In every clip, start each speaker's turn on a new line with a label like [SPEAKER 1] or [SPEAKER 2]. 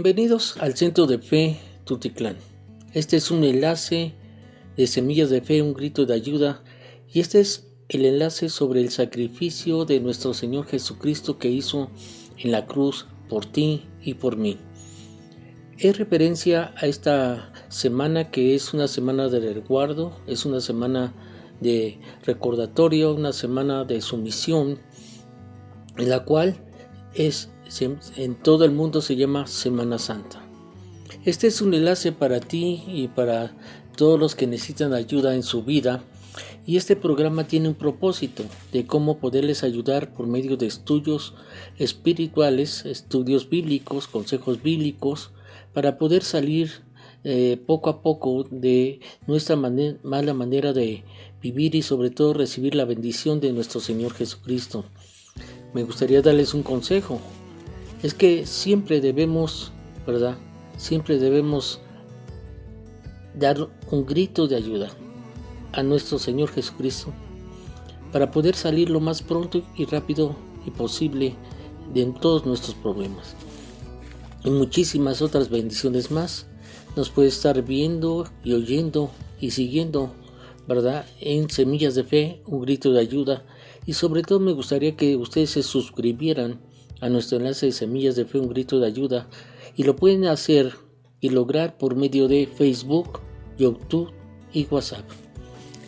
[SPEAKER 1] Bienvenidos al Centro de Fe Tultitlán. Este es un enlace de Semillas de Fe, un grito de ayuda, y este es el enlace sobre el sacrificio de nuestro Señor Jesucristo que hizo en la cruz por ti y por mí. Es referencia a esta semana que es una semana de resguardo, es una semana de recordatorio, una semana de sumisión, en la cual en todo el mundo se llama Semana Santa. Este es un enlace para ti y para todos los que necesitan ayuda en su vida, y este programa tiene un propósito de cómo poderles ayudar por medio de estudios espirituales, estudios bíblicos, consejos bíblicos, para poder salir poco a poco de nuestra mala manera de vivir y sobre todo recibir la bendición de nuestro Señor Jesucristo. Me gustaría darles un consejo. Es que siempre debemos, ¿verdad? Siempre debemos dar un grito de ayuda a nuestro Señor Jesucristo para poder salir lo más pronto y rápido y posible de todos nuestros problemas. Y muchísimas otras bendiciones más nos puede estar viendo y oyendo y siguiendo, ¿verdad? En Semillas de Fe, un grito de ayuda. Y sobre todo me gustaría que ustedes se suscribieran a nuestro enlace de Semillas de Fe, un grito de ayuda, y lo pueden hacer y lograr por medio de Facebook, YouTube y WhatsApp.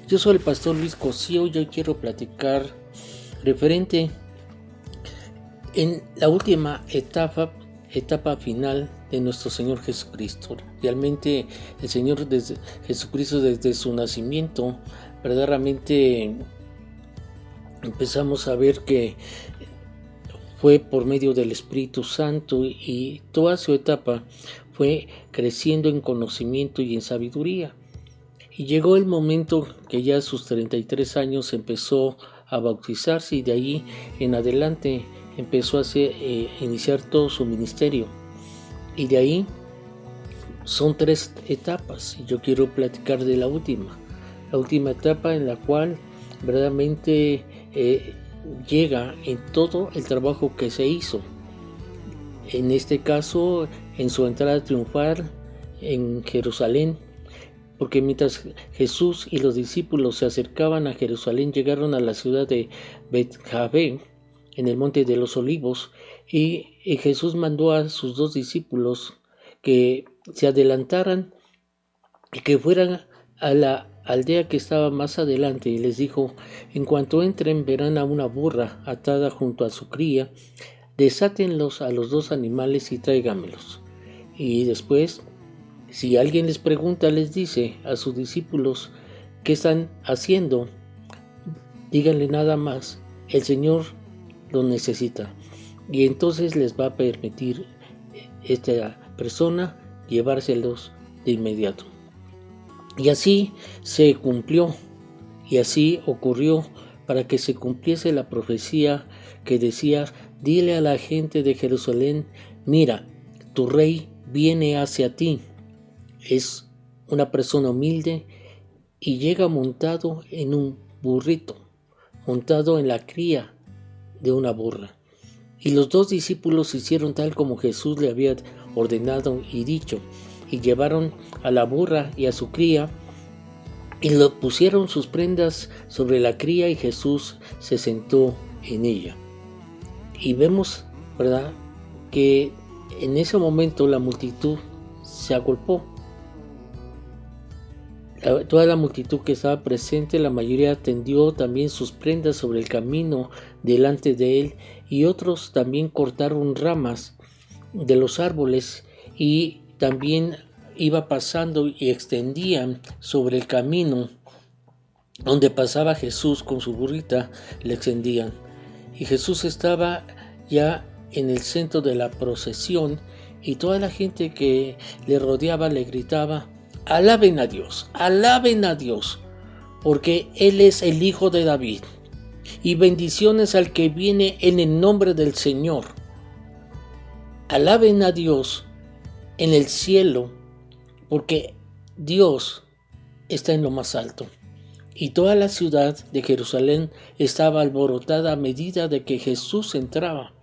[SPEAKER 1] Yo soy el pastor Luis Cosío y hoy quiero platicar referente en la última etapa final de nuestro Señor Jesucristo. Realmente el Señor Jesucristo desde su nacimiento, verdaderamente empezamos a ver que fue por medio del Espíritu Santo y toda su etapa fue creciendo en conocimiento y en sabiduría. Y llegó el momento que ya a sus 33 años empezó a bautizarse y de ahí en adelante empezó a iniciar todo su ministerio. Y de ahí son 3 etapas y yo quiero platicar de la última etapa en la cual verdaderamente llega en todo el trabajo que se hizo. En este caso, en su entrada triunfal en Jerusalén, porque mientras Jesús y los discípulos se acercaban a Jerusalén, llegaron a la ciudad de Betfagé, en el monte de los Olivos, y Jesús mandó a sus 2 discípulos que se adelantaran y que fueran a la aldea que estaba más adelante, y les dijo: en cuanto entren verán a una burra atada junto a su cría, desátenlos a los 2 animales y tráigamelos. Y después, si alguien les pregunta, les dice a sus discípulos qué están haciendo, díganle nada más: el Señor lo necesita. Y entonces les va a permitir esta persona llevárselos de inmediato. Y así se cumplió, y así ocurrió, para que se cumpliese la profecía que decía: dile a la gente de Jerusalén, mira, tu rey viene hacia ti. Es una persona humilde y llega montado en un burrito, montado en la cría de una burra. Y los 2 discípulos hicieron tal como Jesús le había ordenado y dicho, y llevaron a la burra y a su cría, y lo pusieron sus prendas sobre la cría, y Jesús se sentó en ella. Y vemos, ¿verdad?, que en ese momento la multitud se agolpó. Toda la multitud que estaba presente, la mayoría tendió también sus prendas sobre el camino delante de él, y otros también cortaron ramas de los árboles y también iba pasando y extendían sobre el camino donde pasaba Jesús con su burrita, le extendían. Y Jesús estaba ya en el centro de la procesión, y toda la gente que le rodeaba le gritaba: alaben a Dios, porque Él es el Hijo de David, y bendiciones al que viene en el nombre del Señor. Alaben a Dios en el cielo, porque Dios está en lo más alto. Y toda la ciudad de Jerusalén estaba alborotada a medida de que Jesús entraba.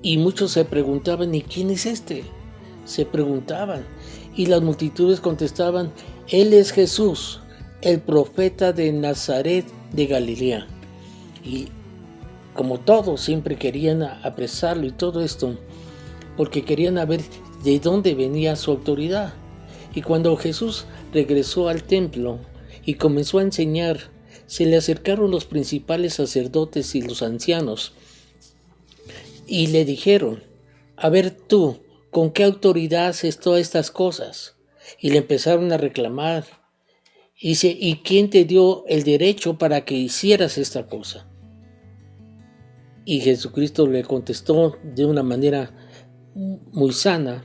[SPEAKER 1] Y muchos se preguntaban, ¿y quién es este? Se preguntaban. Y las multitudes contestaban, Él es Jesús, el profeta de Nazaret de Galilea. Y como todos siempre querían apresarlo y todo esto, porque querían ver de dónde venía su autoridad. Y cuando Jesús regresó al templo y comenzó a enseñar, se le acercaron los principales sacerdotes y los ancianos y le dijeron, a ver tú, ¿con qué autoridad haces todas estas cosas? Y le empezaron a reclamar. Y dice, ¿y quién te dio el derecho para que hicieras esta cosa? Y Jesucristo le contestó de una manera muy sana,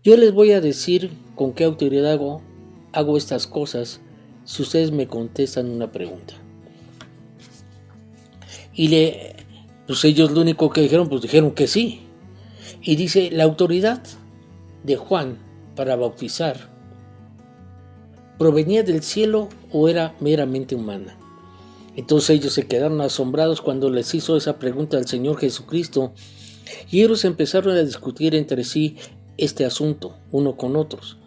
[SPEAKER 1] yo les voy a decir con qué autoridad hago estas cosas si ustedes me contestan una pregunta. Y pues ellos lo único que dijeron, pues dijeron que sí. Y dice, la autoridad de Juan para bautizar, ¿provenía del cielo o era meramente humana? Entonces ellos se quedaron asombrados cuando les hizo esa pregunta al Señor Jesucristo, y ellos empezaron a discutir entre sí este asunto, uno con otros.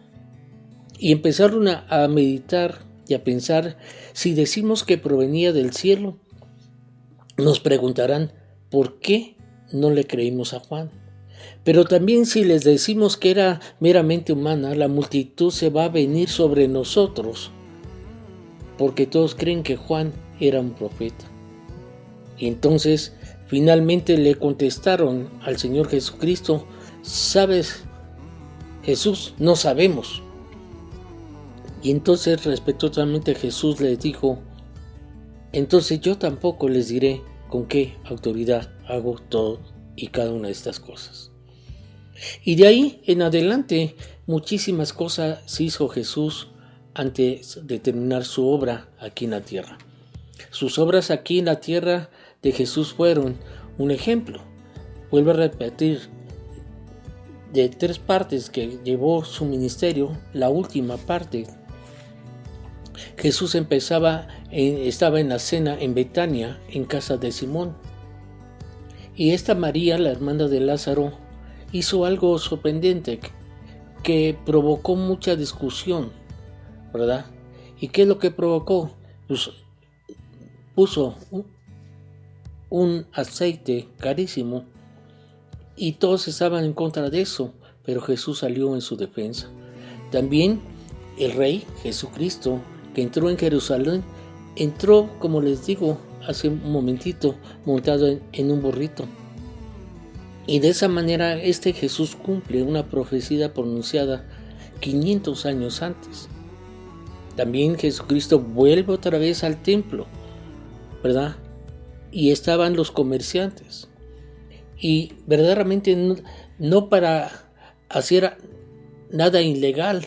[SPEAKER 1] Y empezaron a meditar y a pensar, si decimos que provenía del cielo, nos preguntarán, ¿por qué no le creímos a Juan? Pero también si les decimos que era meramente humana, la multitud se va a venir sobre nosotros, porque todos creen que Juan era un profeta. Y entonces finalmente le contestaron al Señor Jesucristo, ¿sabes, Jesús? No sabemos. Y entonces respetuosamente Jesús les dijo, entonces yo tampoco les diré con qué autoridad hago todo y cada una de estas cosas. Y de ahí en adelante muchísimas cosas hizo Jesús antes de terminar su obra aquí en la tierra. Sus obras aquí en la tierra de Jesús fueron un ejemplo. Vuelvo a repetir, de 3 partes que llevó su ministerio, la última parte, Jesús estaba en la cena en Betania, en casa de Simón. Y esta María, la hermana de Lázaro, hizo algo sorprendente que provocó mucha discusión, ¿verdad? ¿Y qué es lo que provocó? Pues puso un aceite carísimo y todos estaban en contra de eso, pero Jesús salió en su defensa. También el rey Jesucristo, que entró en Jerusalén, entró, como les digo hace un momentito, montado en un burrito. Y de esa manera Jesús cumple una profecía pronunciada 500 años antes. También Jesucristo vuelve otra vez al templo, ¿verdad? Y estaban los comerciantes. Y verdaderamente no para hacer nada ilegal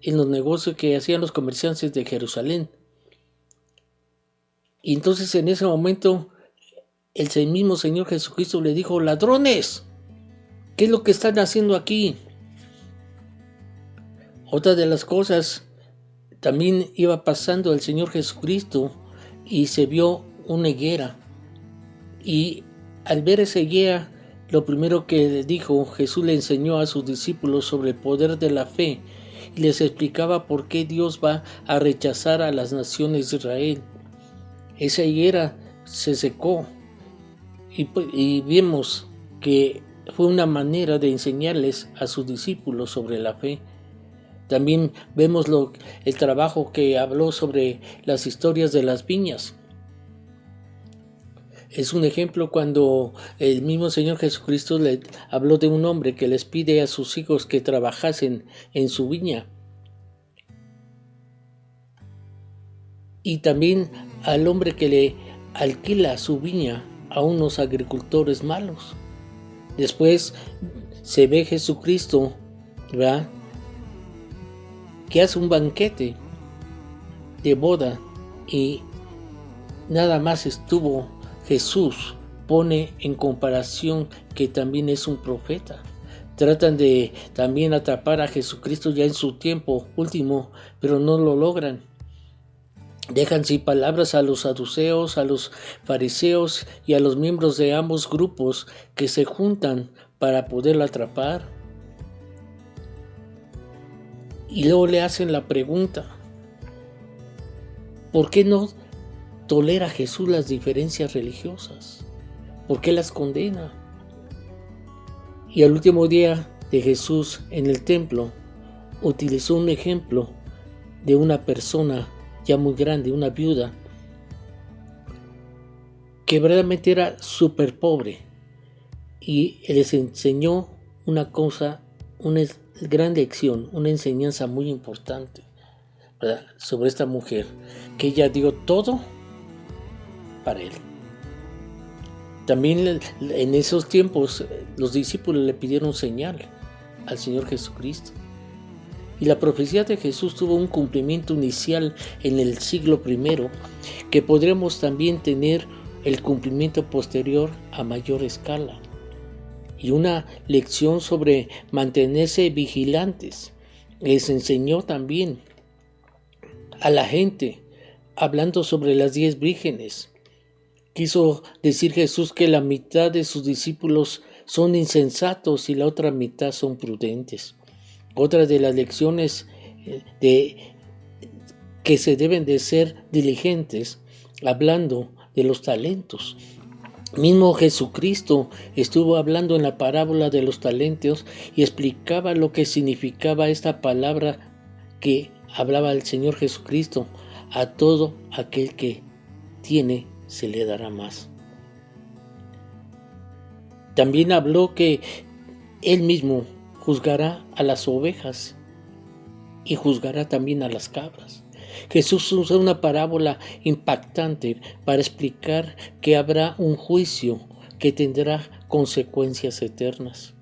[SPEAKER 1] en los negocios que hacían los comerciantes de Jerusalén. Y entonces en ese momento el mismo Señor Jesucristo le dijo, ladrones, ¿qué es lo que están haciendo aquí? Otra de las cosas, también iba pasando el Señor Jesucristo y se vio una higuera. Y al ver esa higuera, lo primero que dijo, Jesús le enseñó a sus discípulos sobre el poder de la fe y les explicaba por qué Dios va a rechazar a las naciones de Israel. Esa higuera se secó y vimos que fue una manera de enseñarles a sus discípulos sobre la fe. También vemos el trabajo que habló sobre las historias de las viñas. Es un ejemplo cuando el mismo Señor Jesucristo le habló de un hombre que les pide a sus hijos que trabajasen en su viña. Y también al hombre que le alquila su viña a unos agricultores malos. Después se ve Jesucristo, ¿verdad?, que hace un banquete de boda y nada más estuvo Jesús, pone en comparación que también es un profeta. Tratan de también atrapar a Jesucristo ya en su tiempo último, pero no lo logran. Dejan sin palabras a los saduceos, a los fariseos y a los miembros de ambos grupos que se juntan para poderlo atrapar. Y luego le hacen la pregunta: ¿por qué no tolera Jesús las diferencias religiosas? ¿Por qué las condena? Y al último día de Jesús en el templo, utilizó un ejemplo de una persona ya muy grande, una viuda, que verdaderamente era súper pobre, y les enseñó una cosa, una gran lección, una enseñanza muy importante, ¿verdad?, sobre esta mujer, que ella dio todo para él. También en esos tiempos los discípulos le pidieron señal al Señor Jesucristo. Y la profecía de Jesús tuvo un cumplimiento inicial en el siglo I, que podremos también tener el cumplimiento posterior a mayor escala. Y una lección sobre mantenerse vigilantes. Les enseñó también a la gente, hablando sobre las 10 vírgenes. Quiso decir Jesús que la mitad de sus discípulos son insensatos y la otra mitad son prudentes. Otra de las lecciones que se deben de ser diligentes, hablando de los talentos. Mismo Jesucristo estuvo hablando en la parábola de los talentos y explicaba lo que significaba esta palabra que hablaba el Señor Jesucristo: a todo aquel que tiene se le dará más. También habló que Él mismo juzgará a las ovejas y juzgará también a las cabras. Jesús usa una parábola impactante para explicar que habrá un juicio que tendrá consecuencias eternas.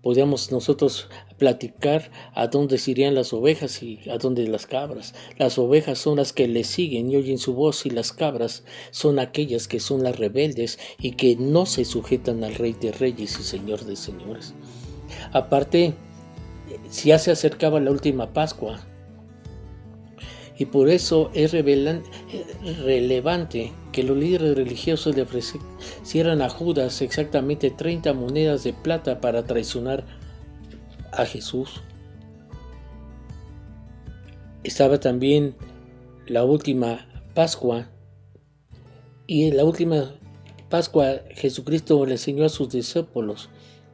[SPEAKER 1] Podríamos nosotros platicar a dónde se irían las ovejas y a dónde las cabras. Las ovejas son las que le siguen y oyen su voz, y las cabras son aquellas que son las rebeldes y que no se sujetan al Rey de Reyes y Señor de Señores. Aparte, ya se acercaba la última Pascua, y por eso es relevante que los líderes religiosos le ofrecieran a Judas exactamente 30 monedas de plata para traicionar a Jesús. Estaba también la última Pascua, y en la última Pascua Jesucristo le enseñó a sus discípulos,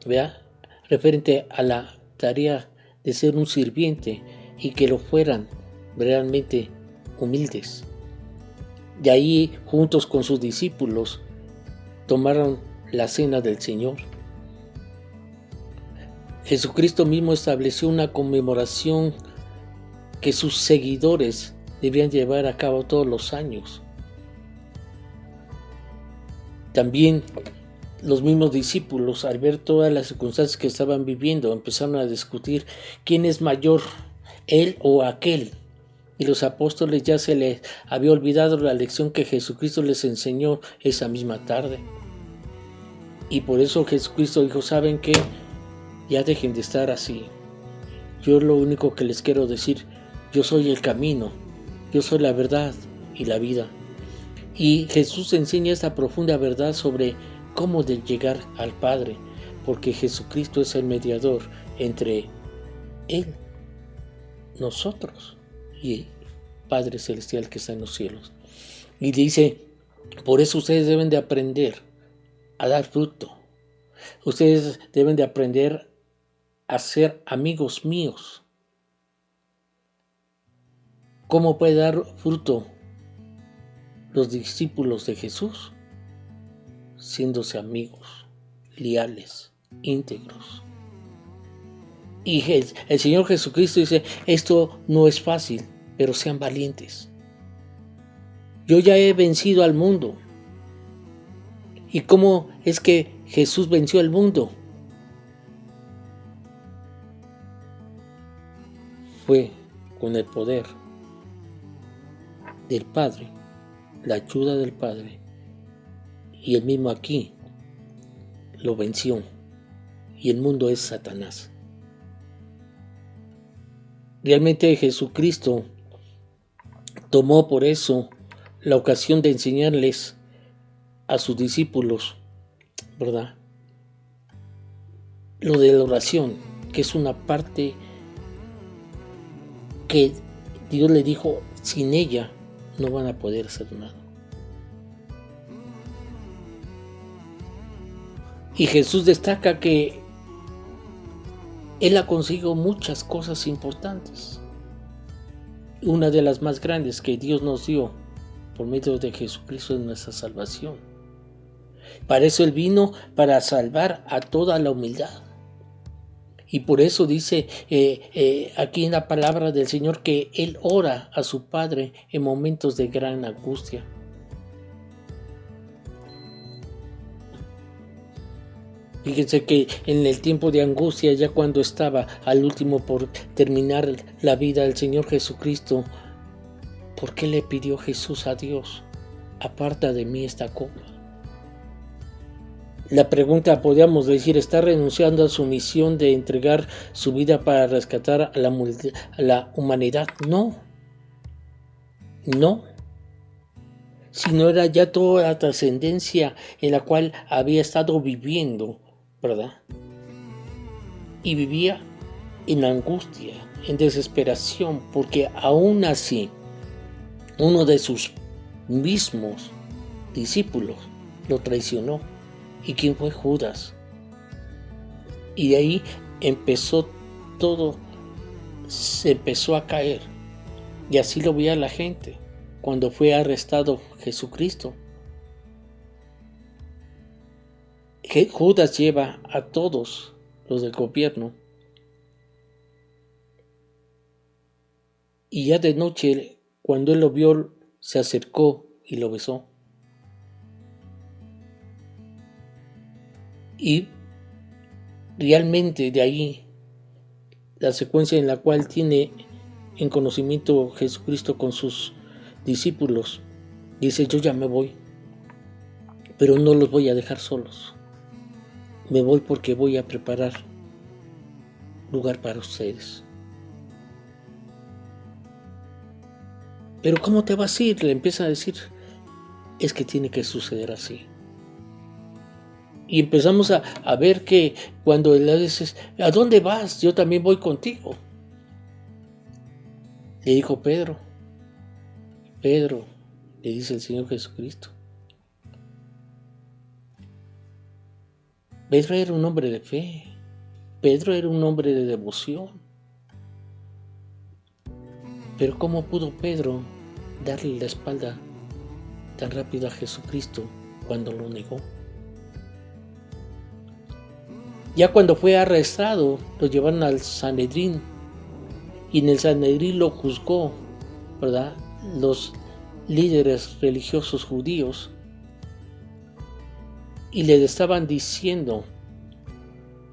[SPEAKER 1] ¿vea?, referente a la tarea de ser un sirviente y que lo fueran realmente humildes. De ahí, juntos con sus discípulos, tomaron la cena del Señor. Jesucristo mismo estableció una conmemoración que sus seguidores debían llevar a cabo todos los años. También los mismos discípulos, al ver todas las circunstancias que estaban viviendo, empezaron a discutir quién es mayor, él o aquel. Y los apóstoles ya se les había olvidado la lección que Jesucristo les enseñó esa misma tarde. Y por eso Jesucristo dijo: ¿saben qué? Ya dejen de estar así. Yo lo único que les quiero decir: yo soy el camino, yo soy la verdad y la vida. Y Jesús enseña esta profunda verdad sobre cómo de llegar al Padre, porque Jesucristo es el mediador entre Él, nosotros, y el Padre Celestial que está en los cielos. Y dice: por eso ustedes deben de aprender a dar fruto. Ustedes deben de aprender a ser amigos míos. ¿Cómo puede dar fruto los discípulos de Jesús? Siéndose amigos, leales, íntegros. Y el Señor Jesucristo dice: esto no es fácil, pero sean valientes. Yo ya he vencido al mundo. ¿Y cómo es que Jesús venció al mundo? Fue con el poder del Padre, la ayuda del Padre, y él mismo aquí lo venció. Y el mundo es Satanás. Realmente Jesucristo tomó por eso la ocasión de enseñarles a sus discípulos, ¿verdad? Lo de la oración, que es una parte que Dios le dijo, sin ella no van a poder hacer nada. Y Jesús destaca que Él ha conseguido muchas cosas importantes. Una de las más grandes que Dios nos dio por medio de Jesucristo es nuestra salvación. Para eso Él vino, para salvar a toda la humildad. Y por eso dice aquí en la palabra del Señor que Él ora a su Padre en momentos de gran angustia. Fíjense que en el tiempo de angustia, ya cuando estaba al último por terminar la vida del Señor Jesucristo, ¿por qué le pidió Jesús a Dios? Aparta de mí esta copa. La pregunta, podríamos decir, ¿está renunciando a su misión de entregar su vida para rescatar a la humanidad? No. Sino era ya toda la trascendencia en la cual había estado viviendo, ¿verdad? Y vivía en angustia, en desesperación, porque aún así uno de sus mismos discípulos lo traicionó. ¿Y quién fue? Judas. Y de ahí empezó todo, se empezó a caer. Y así lo veía la gente cuando fue arrestado Jesucristo. Judas lleva a todos los del gobierno. Y ya de noche, cuando él lo vio, se acercó y lo besó. Y realmente de ahí, la secuencia en la cual tiene en conocimiento Jesucristo con sus discípulos, dice: yo ya me voy, pero no los voy a dejar solos. Me voy porque voy a preparar lugar para ustedes. Pero ¿cómo te vas a ir? Le empieza a decir. Es que tiene que suceder así. Y empezamos a ver que cuando le dices: ¿a dónde vas? Yo también voy contigo. Le dijo Pedro, le dice el Señor Jesucristo. Pedro era un hombre de fe. Pedro era un hombre de devoción. Pero ¿cómo pudo Pedro darle la espalda tan rápido a Jesucristo cuando lo negó? Ya cuando fue arrestado, lo llevaron al Sanedrín, y en el Sanedrín lo juzgó, ¿verdad? Los líderes religiosos judíos, y le estaban diciendo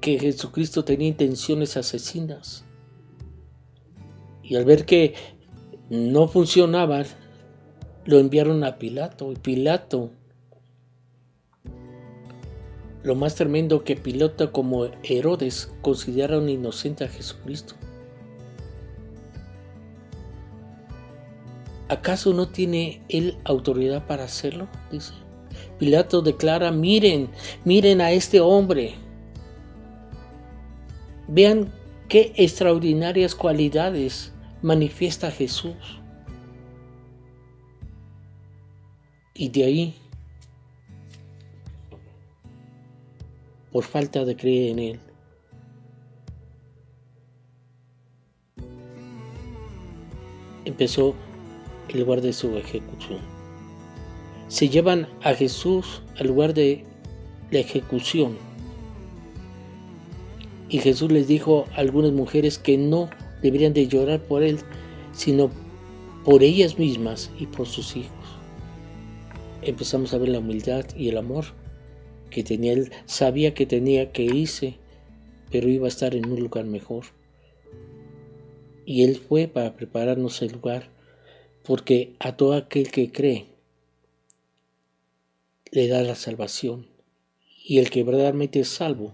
[SPEAKER 1] que Jesucristo tenía intenciones asesinas. Y al ver que no funcionaban, lo enviaron a Pilato, y Pilato, lo más tremendo, que Pilato como Herodes consideraron inocente a Jesucristo. ¿Acaso no tiene él autoridad para hacerlo? Dice. Pilato declara: miren a este hombre. Vean qué extraordinarias cualidades manifiesta Jesús. Y de ahí, por falta de creer en él, empezó el lugar de su ejecución. Se llevan a Jesús al lugar de la ejecución. Y Jesús les dijo a algunas mujeres que no deberían de llorar por él, sino por ellas mismas y por sus hijos. Empezamos a ver la humildad y el amor que tenía él. Sabía que tenía que irse, pero iba a estar en un lugar mejor. Y él fue para prepararnos el lugar, porque a todo aquel que cree le da la salvación, y el que verdaderamente es salvo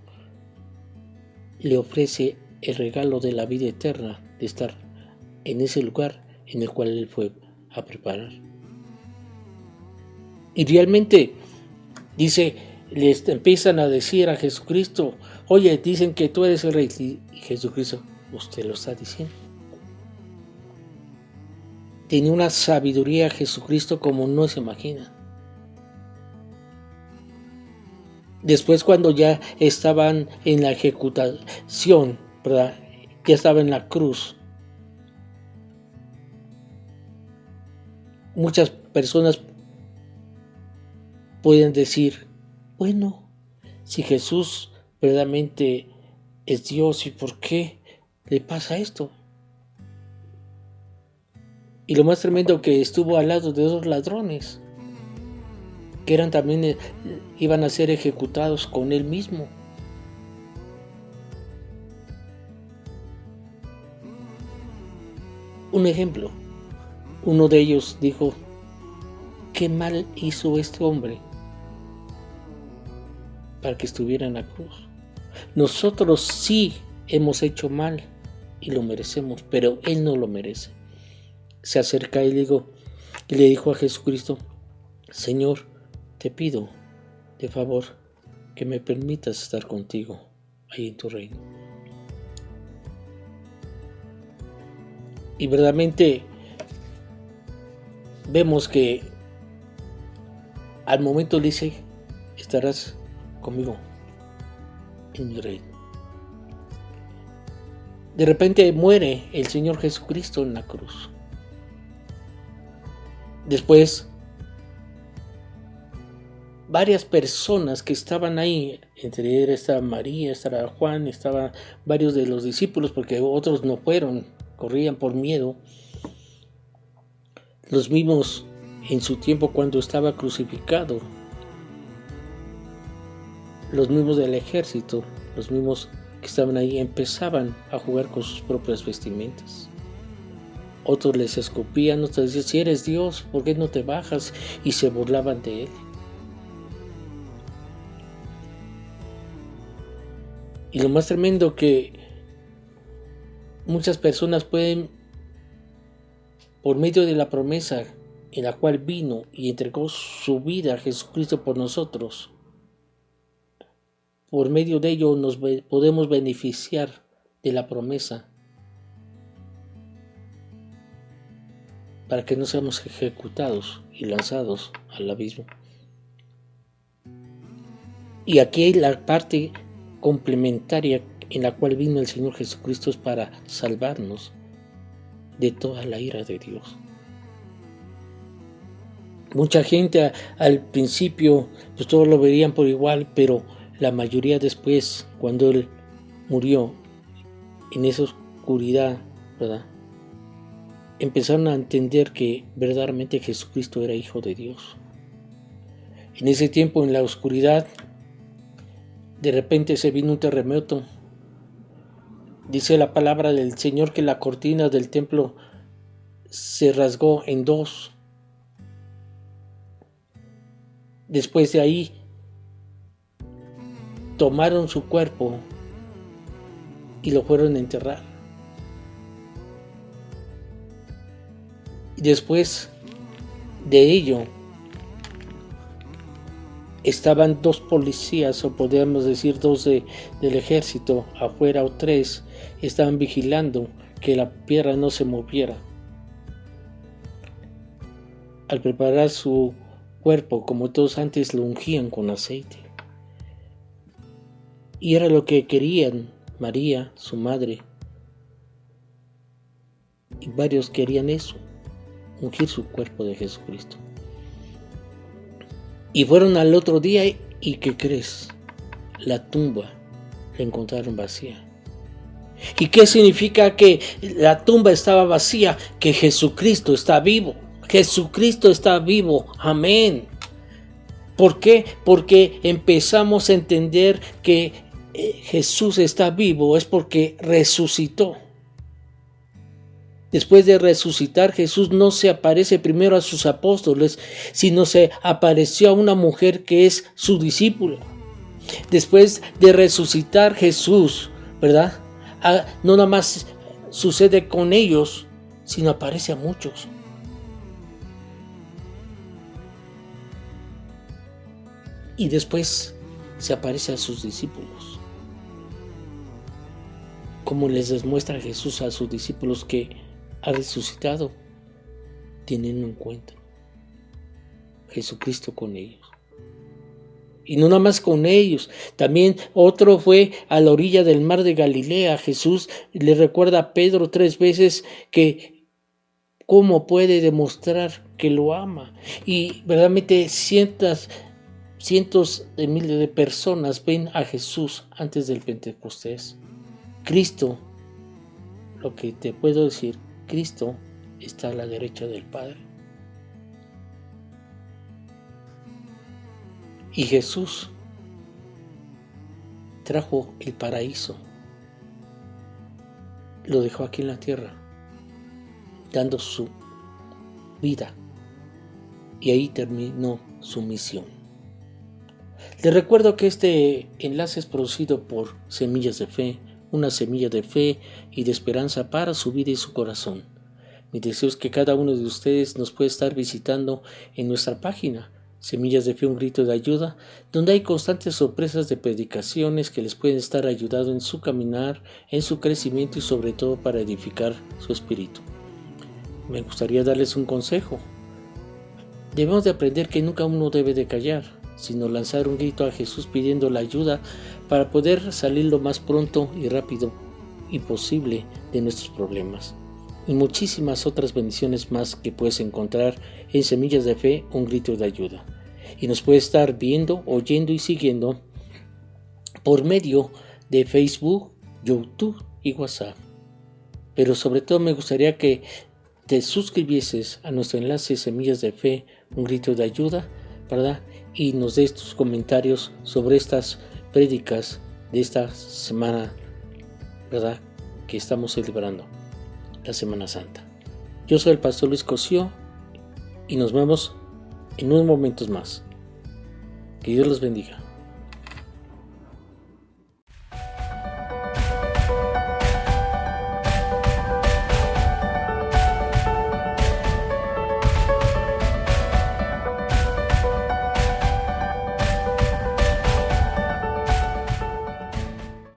[SPEAKER 1] le ofrece el regalo de la vida eterna, de estar en ese lugar en el cual él fue a preparar. Y realmente, dice, les empiezan a decir a Jesucristo, oye, dicen que tú eres el rey. Y Jesucristo, usted lo está diciendo. Tenía una sabiduría Jesucristo como no se imagina. Después, cuando ya estaban en la ejecutación, ¿verdad? Ya estaba en la cruz. Muchas personas pueden decir, bueno, si Jesús verdaderamente es Dios, ¿y por qué le pasa esto? Y lo más tremendo, que estuvo al lado de dos ladrones, que eran también, iban a ser ejecutados con él mismo. Un ejemplo, uno de ellos dijo, ¿qué mal hizo este hombre para que estuviera en la cruz? Nosotros sí hemos hecho mal y lo merecemos, pero él no lo merece. Se acerca y le dijo a Jesucristo, Señor, te pido de favor que me permitas estar contigo ahí en tu reino. Y verdaderamente vemos que al momento le dice, estarás conmigo en mi reino. De repente muere el Señor Jesucristo en la cruz. Después, varias personas que estaban ahí, entre ellas estaba María, estaba Juan, estaban varios de los discípulos, porque otros no fueron, corrían por miedo. Los mismos en su tiempo cuando estaba crucificado, los mismos del ejército, los mismos que estaban ahí empezaban a jugar con sus propias vestimentas. Otros les escupían, otros decían, si eres Dios, ¿por qué no te bajas? Y se burlaban de él. Y lo más tremendo, que muchas personas pueden, por medio de la promesa en la cual vino y entregó su vida a Jesucristo por nosotros, por medio de ello nos podemos beneficiar de la promesa para que no seamos ejecutados y lanzados al abismo. Y aquí hay la parte complementaria en la cual vino el Señor Jesucristo, es para salvarnos de toda la ira de Dios. Mucha gente al principio pues todos lo verían por igual, pero la mayoría después, cuando Él murió en esa oscuridad, ¿verdad?, empezaron a entender que verdaderamente Jesucristo era Hijo de Dios. En ese tiempo, en la oscuridad, de repente se vino un terremoto. Dice la palabra del Señor que la cortina del templo se rasgó en dos. Después de ahí, tomaron su cuerpo y lo fueron a enterrar. Y después de ello, estaban dos policías, o podríamos decir dos del ejército afuera, o tres, estaban vigilando que la piedra no se moviera. Al preparar su cuerpo, como todos antes, lo ungían con aceite. Y era lo que querían María, su madre, y varios querían eso, ungir su cuerpo de Jesucristo. Y fueron al otro día y ¿qué crees? La tumba la encontraron vacía. ¿Y qué significa que la tumba estaba vacía? Que Jesucristo está vivo. Jesucristo está vivo. Amén. ¿Por qué? Porque empezamos a entender que Jesús está vivo, es porque resucitó. Después de resucitar, Jesús no se aparece primero a sus apóstoles, sino se apareció a una mujer que es su discípula. Después de resucitar Jesús, ¿verdad?, no nada más sucede con ellos, sino aparece a muchos. y después se aparece a sus discípulos. Como les demuestra Jesús a sus discípulos que ha resucitado, tienen un encuentro. Jesucristo con ellos. Y no nada más con ellos, también otro fue a la orilla del mar de Galilea. Jesús le recuerda a Pedro 3 veces que cómo puede demostrar que lo ama. Y verdaderamente cientos de miles de personas ven a Jesús antes del Pentecostés. Cristo, lo que te puedo decir, Cristo está a la derecha del Padre. Y Jesús trajo el paraíso, lo dejó aquí en la tierra, dando su vida, y ahí terminó su misión. Les recuerdo que este enlace es producido por Semillas de Fe, una semilla de fe y de esperanza para su vida y su corazón. Mi deseo es que cada uno de ustedes nos pueda estar visitando en nuestra página Semillas de Fe, un grito de ayuda, donde hay constantes sorpresas de predicaciones que les pueden estar ayudando en su caminar, en su crecimiento y sobre todo para edificar su espíritu. Me gustaría darles un consejo. Debemos de aprender que nunca uno debe de callar, sino lanzar un grito a Jesús pidiendo la ayuda para poder salir lo más pronto y rápido y posible de nuestros problemas. Y muchísimas otras bendiciones más que puedes encontrar en Semillas de Fe, un grito de ayuda. Y nos puedes estar viendo, oyendo y siguiendo por medio de Facebook, YouTube y WhatsApp. Pero sobre todo me gustaría que te suscribieses a nuestro enlace Semillas de Fe, un grito de ayuda, ¿verdad? Y nos des tus comentarios sobre estas prédicas de esta semana, ¿verdad?, que estamos celebrando, la Semana Santa. Yo soy el pastor Luis Cosío y nos vemos en unos momentos más. Que Dios los bendiga.